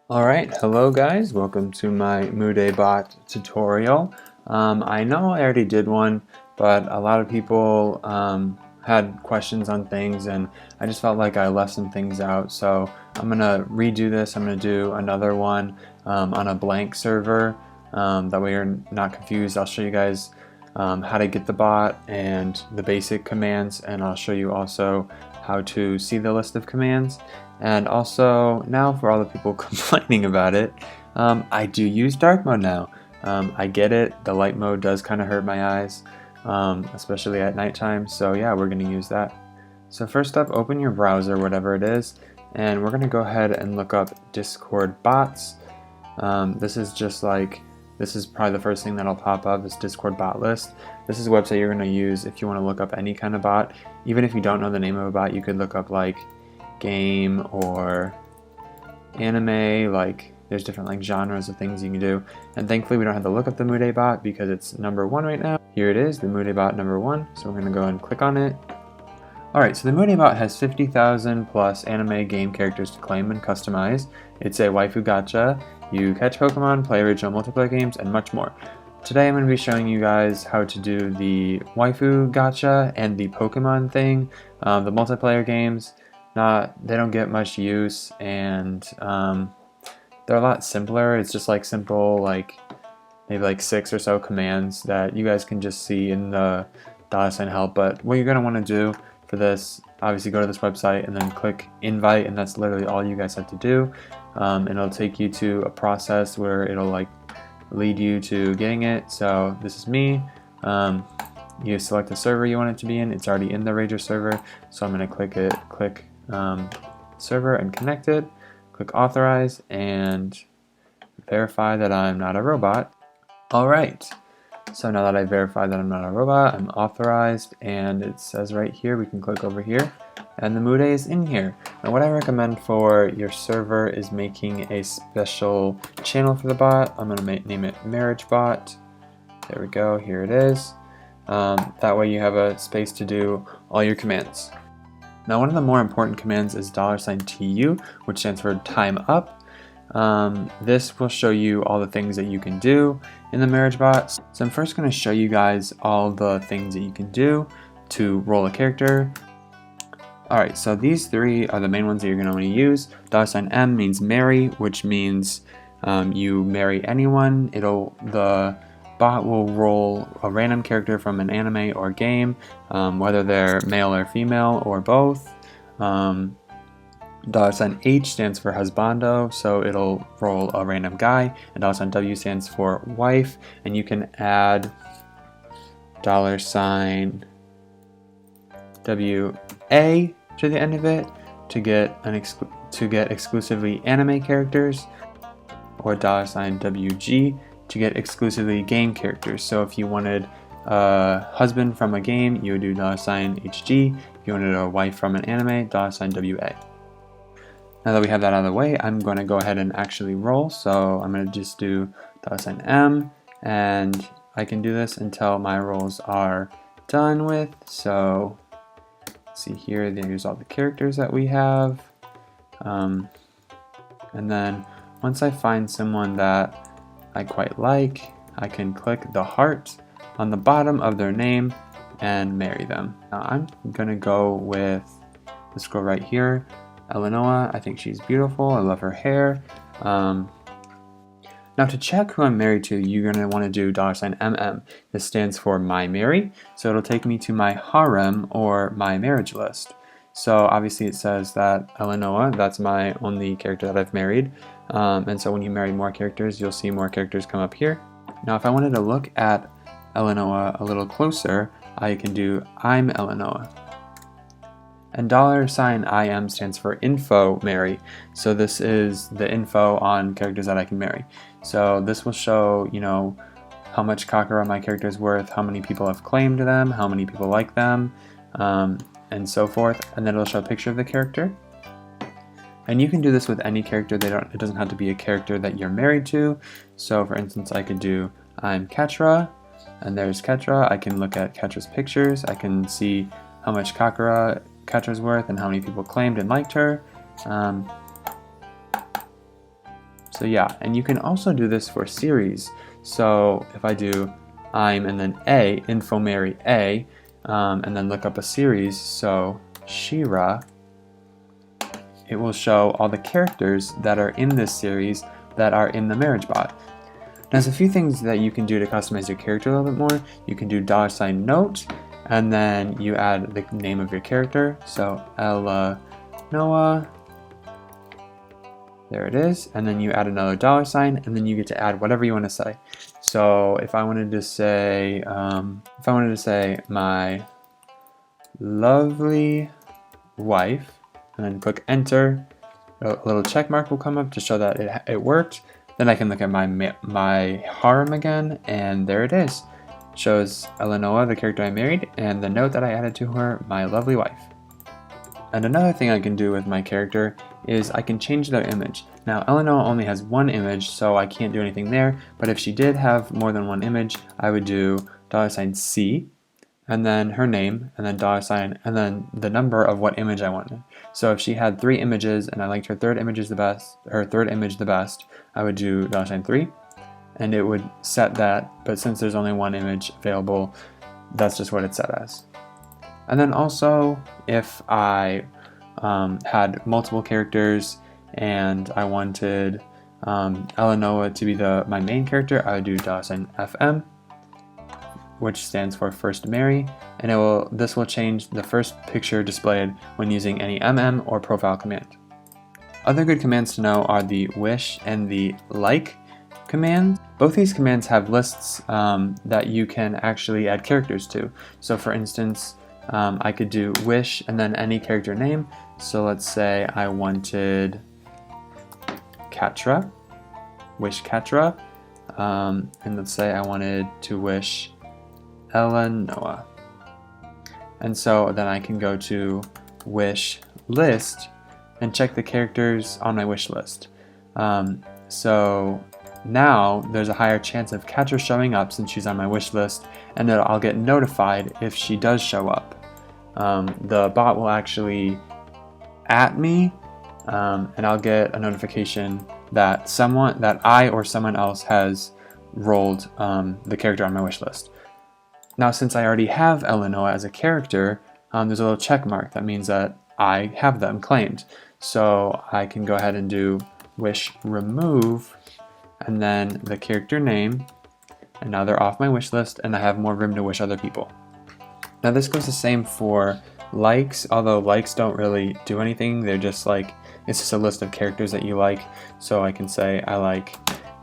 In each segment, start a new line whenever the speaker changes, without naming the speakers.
Alright, hello guys, welcome to my Mudae bot tutorial. I know I already did one, but a lot of people had questions on things and I just felt like I left some things out, so I'm gonna redo this. I'm gonna do another one on a blank server. That way you're not confused. I'll show you guys how to get the bot and the basic commands, and I'll show you also how to see the list of commands. And also, now for all the people complaining about it, I do use dark mode now. I get it, the light mode does kind of hurt my eyes, especially at nighttime, so yeah, we're going to use that. So first up, open your browser, whatever it is, and we're going to go ahead and look up Discord bots. This is probably the first thing that'll pop up is Discord bot list. This is a website you're going to use if you want to look up any kind of bot. Even if you don't know the name of a bot, you could look up like game or anime, like there's different like genres of things you can do. And thankfully we don't have to look up the Mudae bot because it's number 1 right now. Here it is, the Mudae bot number 1. So we're going to go and click on it. Alright, so the Mudae bot has 50,000 plus anime game characters to claim and customize. It's a waifu gacha. You catch Pokemon, play original multiplayer games, and much more. Today I'm going to be showing you guys how to do the waifu gacha and the Pokemon thing. The multiplayer games, they don't get much use, and they're a lot simpler. It's just like simple, like maybe like 6 or so commands that you guys can just see in the $help. But what you're going to want to do for this, obviously go to this website and then click invite, and that's literally all you guys have to do. And it'll take you to a process where it'll like lead you to getting it. So this is me. You select the server you want it to be in. It's already in the Rager server, so I'm going to click server and connect it, click authorize, and verify that I'm not a robot. Alright, so now that I verified that I'm not a robot, I'm authorized, and it says right here, we can click over here, and the Mudae is in here. Now what I recommend for your server is making a special channel for the bot. I'm going to name it marriage bot. There we go, here it is. That way you have a space to do all your commands. Now one of the more important commands is $TU, which stands for time up. This will show you all the things that you can do in the marriage bot. So I'm first going to show you guys all the things that you can do to roll a character. Alright, so these 3 are the main ones that you're going to want to use. $M means marry, which means you marry anyone. The bot will roll a random character from an anime or game, whether they're male or female or both. $H stands for husbando, so it'll roll a random guy, and $W stands for wife, and you can add $WA to the end of it to get exclusively anime characters, or $WG to get exclusively game characters. So if you wanted a husband from a game, you would do $HG. If you wanted a wife from an anime, $WA. Now that we have that out of the way, I'm going to go ahead and actually roll. So I'm going to just do $M, and I can do this until my rolls are done with. So see here, there's all the characters that we have. And then once I find someone that I quite like, I can click the heart on the bottom of their name and marry them. Now I'm gonna go with this girl right here, Eleanor. I think she's beautiful. I love her hair. Now to check who I'm married to, you're gonna want to do $MM. This stands for my marry, so it'll take me to my harem or my marriage list. So obviously it says that Eleanor, that's my only character that I've married. And so when you marry more characters, you'll see more characters come up here. Now if I wanted to look at Eleanor a little closer, I can do I'm Eleanor. And $IM stands for info marry. So this is the info on characters that I can marry. So this will show, you know, how much kakura my character is worth, how many people have claimed them, how many people like them, and so forth. And then it'll show a picture of the character. And you can do this with any character. It doesn't have to be a character that you're married to. So for instance, I could do I'm Ketra, and there's Ketra. I can look at Ketra's pictures. I can see how much kakura Ketra's worth and how many people claimed and liked her. So yeah, and you can also do this for series. So if I do I'm and then A, info Mary A, and then look up a series, so Shira, it will show all the characters that are in this series that are in the marriage bot. There's a few things that you can do to customize your character a little bit more. You can do $note, and then you add the name of your character. So Ella Noah, there it is, and then you add another $, and then you get to add whatever you want to say. So if I wanted to say, my lovely wife, and then click enter, a little check mark will come up to show that it worked. Then I can look at my harem again, and there it is. It shows Eleanor, the character I married, and the note that I added to her, my lovely wife. And another thing I can do with my character is I can change their image. Now Eleanor only has one image, so I can't do anything there, but if she did have more than one image, I would do $C, and then her name, and then $, and then the number of what image I wanted. So if she had 3 images and I liked her third image the best, I would do $3, and it would set that, but since there's only one image available, that's just what it's set as. And then also, if I had multiple characters and I wanted Eleanor to be my main character, I would do $FM, which stands for First Mary, and this will change the first picture displayed when using any or profile command. Other good commands to know are the wish and the like command. Both these commands have lists that you can actually add characters to. So for instance, I could do wish and then any character name. So let's say I wanted Katra, wish Katra, and let's say I wanted to wish Eleanor. And so then I can go to wish list and check the characters on my wish list. So now there's a higher chance of Katra showing up since she's on my wish list, and then I'll get notified if she does show up. The bot will actually at me, and I'll get a notification that I or someone else has rolled the character on my wish list. Now, since I already have Eleanor as a character, there's a little check mark. That means that I have them claimed. So I can go ahead and do wish remove, and then the character name, and now they're off my wish list, and I have more room to wish other people. Now this goes the same for likes, although likes don't really do anything. They're just like, it's just a list of characters that you like. So I can say I like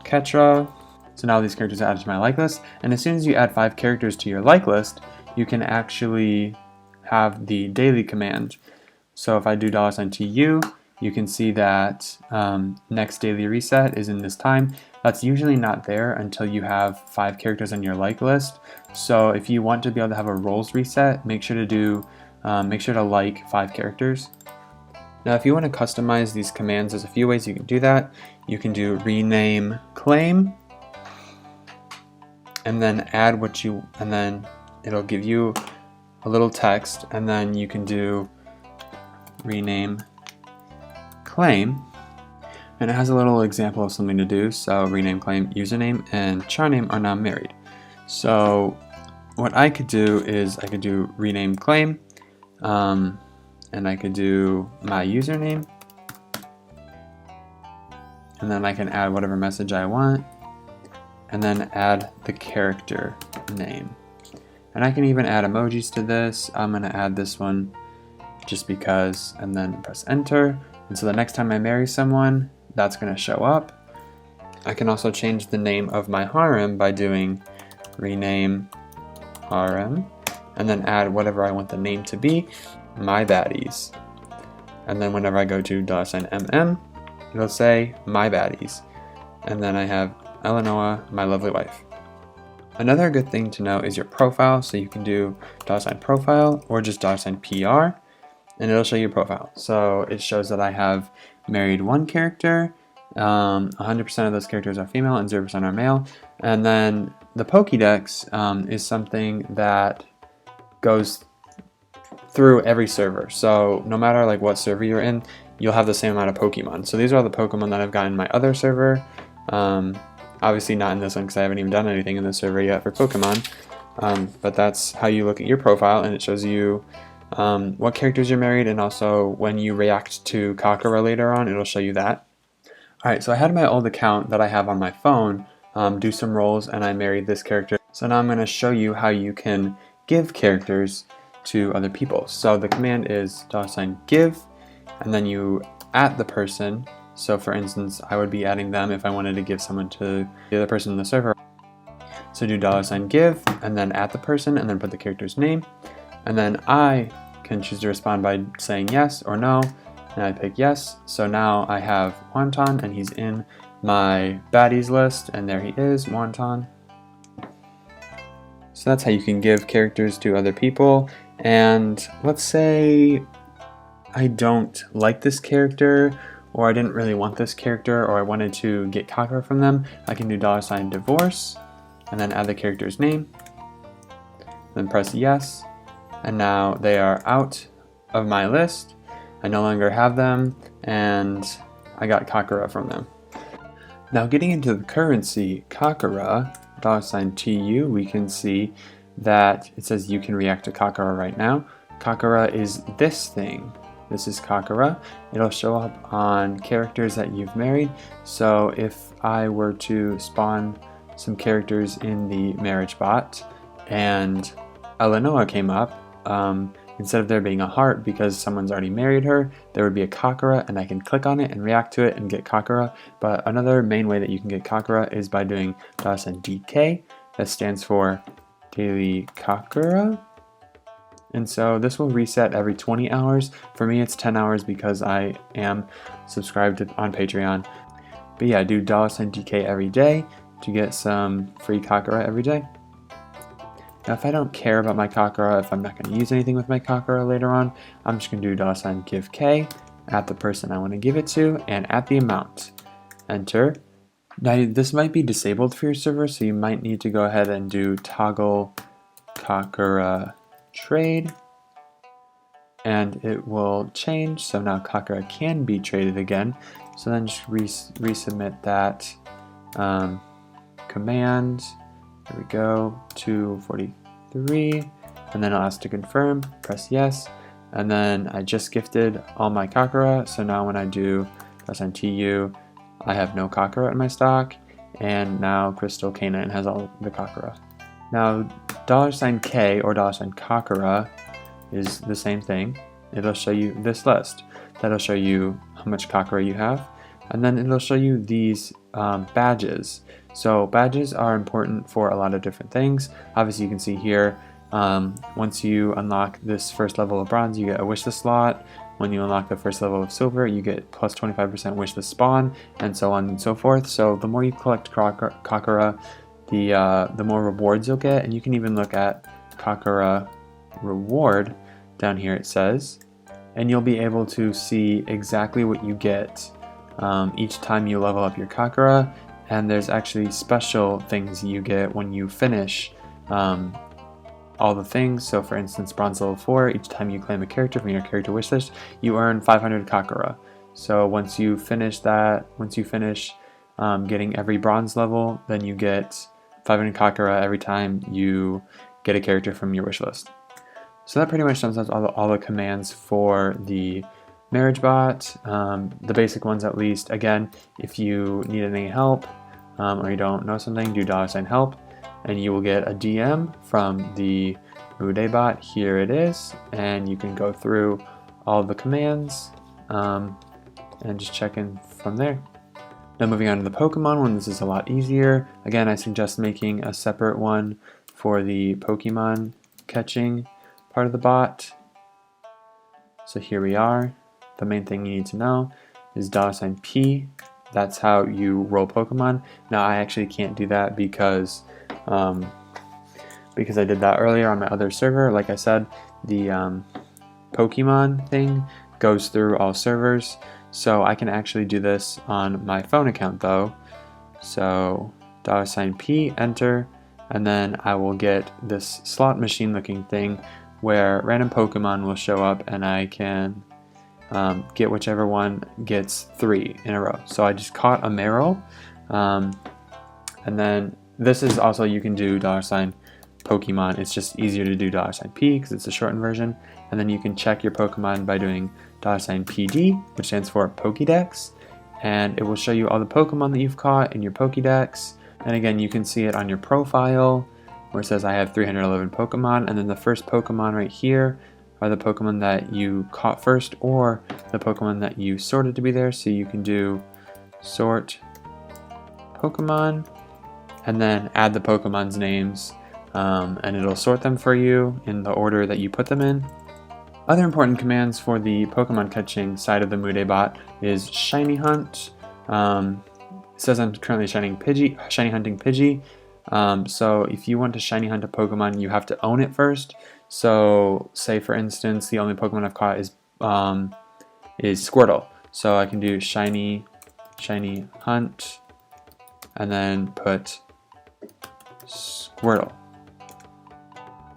Ketra. So now these characters are added to my like list, and as soon as you add 5 characters to your like list, you can actually have the daily command. So if I do $TU, you can see that next daily reset is in this time. That's usually not there until you have 5 characters on your like list. So if you want to be able to have a roles reset, make sure to like 5 characters. Now if you want to customize these commands, there's a few ways you can do that. You can do rename claim, and then add and then it'll give you a little text, and then you can do rename claim, and it has a little example of something to do. So rename claim, username and char name are now married. So what I could do is I could do rename claim, and I could do my username, and then I can add whatever message I want, and then add the character name. And I can even add emojis to this. I'm going to add this one just because, and then press enter. And so the next time I marry someone, that's going to show up. I can also change the name of my harem by doing rename harem, and then add whatever I want the name to be, my baddies. And then whenever I go to $MM, it'll say my baddies. And then I have Eleanor, my lovely wife. Another good thing to know is your profile. So you can do $profile or just $PR, and it'll show you profile. So it shows that I have married 1 character, 100% of those characters are female and 0% are male. And then the Pokédex is something that goes through every server. So no matter like what server you're in, you'll have the same amount of Pokemon. So these are all the Pokemon that I've gotten in my other server. Obviously not in this one because I haven't even done anything in this server yet for Pokemon. But that's how you look at your profile, and it shows you what characters you're married, and also when you react to Kakura later on, it'll show you that. Alright, so I had my old account that I have on my phone do some roles, and I married this character. So now I'm going to show you how you can give characters to other people. So the command is $give, and then you @ the person. So for instance, I would be adding them if I wanted to give someone to the other person in the server. So do $give, and then @ the person, and then put the character's name. And then I can choose to respond by saying yes or no, and I pick yes. So now I have Wonton, and he's in my baddies list, and there he is, Wonton. So that's how you can give characters to other people. And let's say I don't like this character, or I didn't really want this character, or I wanted to get Kakura from them, I can do $divorce, and then add the character's name, then press yes, and now they are out of my list. I no longer have them, and I got Kakura from them. Now getting into the currency, Kakura, $TU, we can see that it says you can react to Kakura right now. Kakura is this thing. This is Kakura. It'll show up on characters that you've married. So if I were to spawn some characters in the marriage bot and Eleanor came up, instead of there being a heart because someone's already married her, there would be a Kakura, and I can click on it and react to it and get Kakura. But another main way that you can get Kakura is by doing $DK. That stands for Daily Kakura. And so this will reset every 20 hours. For me, it's 10 hours because I am subscribed on Patreon. But yeah, do $DK every day to get some free Kakura every day. Now, if I don't care about my Kakura, if I'm not going to use anything with my Kakura later on, I'm just going to do $give K @ the person I want to give it to, and @ the amount. Enter. Now, this might be disabled for your server, so you might need to go ahead and do toggle Kakura trade, and it will change. So now Kakura can be traded again. So then just resubmit that command. There we go, 243, and then I'll ask to confirm, press yes, and then I just gifted all my Kakura, so now when I do $TU, I have no Kakura in my stock, and now Crystal Canine has all the Kakura. Now $K or $Kakura is the same thing. It'll show you this list. That'll show you how much Kakura you have, and then it'll show you these badges. So badges are important for a lot of different things. Obviously you can see here, once you unlock this first level of bronze, you get a wishlist slot. When you unlock the first level of silver, you get plus 25% wishlist spawn, and so on and so forth. So the more you collect Kakura, the more rewards you'll get. And you can even look at Kakura reward down here, it says, and you'll be able to see exactly what you get each time you level up your Kakura. And there's actually special things you get when you finish all the things. So for instance, bronze level 4, each time you claim a character from your character wishlist, you earn 500 Kakura. So once you finish that, getting every bronze level, then you get 500 Kakura every time you get a character from your wishlist. So that pretty much sums up all the commands for the marriage bot, the basic ones at least. Again, if you need any help or you don't know something, do $help, and you will get a DM from the Mudae bot. Here it is, and you can go through all the commands and just check in from there. Now moving on to the Pokemon one, this is a lot easier. Again, I suggest making a separate one for the Pokemon catching part of the bot. So here we are. The main thing you need to know is $P. That's how you roll Pokemon. Now I actually can't do that because I did that earlier on my other server. Like I said, the Pokemon thing goes through all servers, so I can actually do this on my phone account though. So $P, enter, and then I will get this slot machine looking thing where random Pokemon will show up, and I can get whichever one gets 3 in a row. So I just caught a Meryl, and then this is also, you can do $Pokemon. It's just easier to do $P because it's a shortened version, and then you can check your Pokemon by doing $PD, which stands for Pokédex, and it will show you all the Pokemon that you've caught in your Pokédex. And again, you can see it on your profile where it says I have 311 Pokemon, and then the first Pokemon right here are the Pokemon that you caught first or the Pokemon that you sorted to be there. So you can do sort Pokemon and then add the Pokemon's names, and it'll sort them for you in the order that you put them in. Other important commands for the Pokemon catching side of the Mudae bot is shiny hunt. It says I'm currently shiny hunting Pidgey. So if you want to shiny hunt a Pokemon, you have to own it first. So say for instance, the only Pokemon I've caught is Squirtle. So I can do shiny hunt and then put Squirtle.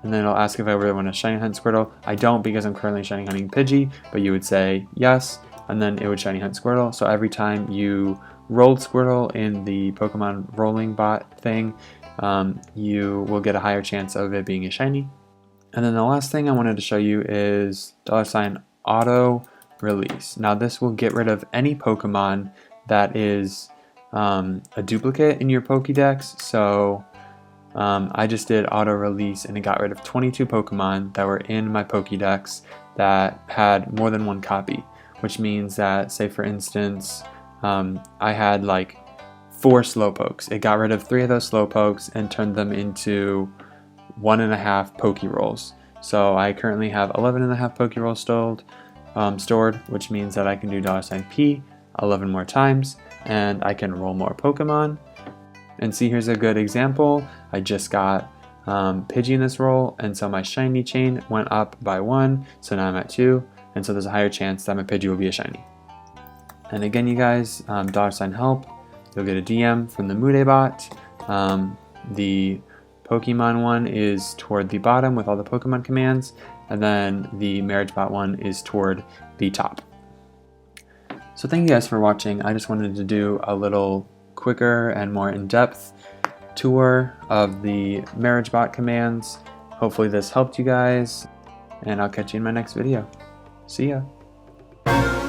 And then it'll ask if I really want to shiny hunt Squirtle. I don't, because I'm currently shiny hunting Pidgey, but you would say yes, and then it would shiny hunt Squirtle. So every time you rolled Squirtle in the Pokemon rolling bot thing, you will get a higher chance of it being a shiny. And then the last thing I wanted to show you is $auto release. Now this will get rid of any Pokemon that is a duplicate in your Pokédex. So I just did auto release and it got rid of 22 Pokemon that were in my Pokédex that had more than one copy, which means that, say for instance, I had like 4 Slowpokes. It got rid of 3 of those Slowpokes and turned them into 1.5 Pokérolls. So I currently have 11.5 Pokérolls stored, which means that I can do $P 11 more times and I can roll more Pokemon. And see, here's a good example. I just got Pidgey in this roll, and so my shiny chain went up by 1, so now I'm at 2, and so there's a higher chance that my Pidgey will be a shiny. And again, you guys, $help, you'll get a DM from the Mudae bot. The Pokemon one is toward the bottom with all the Pokemon commands, and then the marriage bot one is toward the top. So thank you guys for watching. I just wanted to do a little quicker and more in-depth tour of the marriage bot commands. Hopefully this helped you guys, and I'll catch you in my next video. See ya.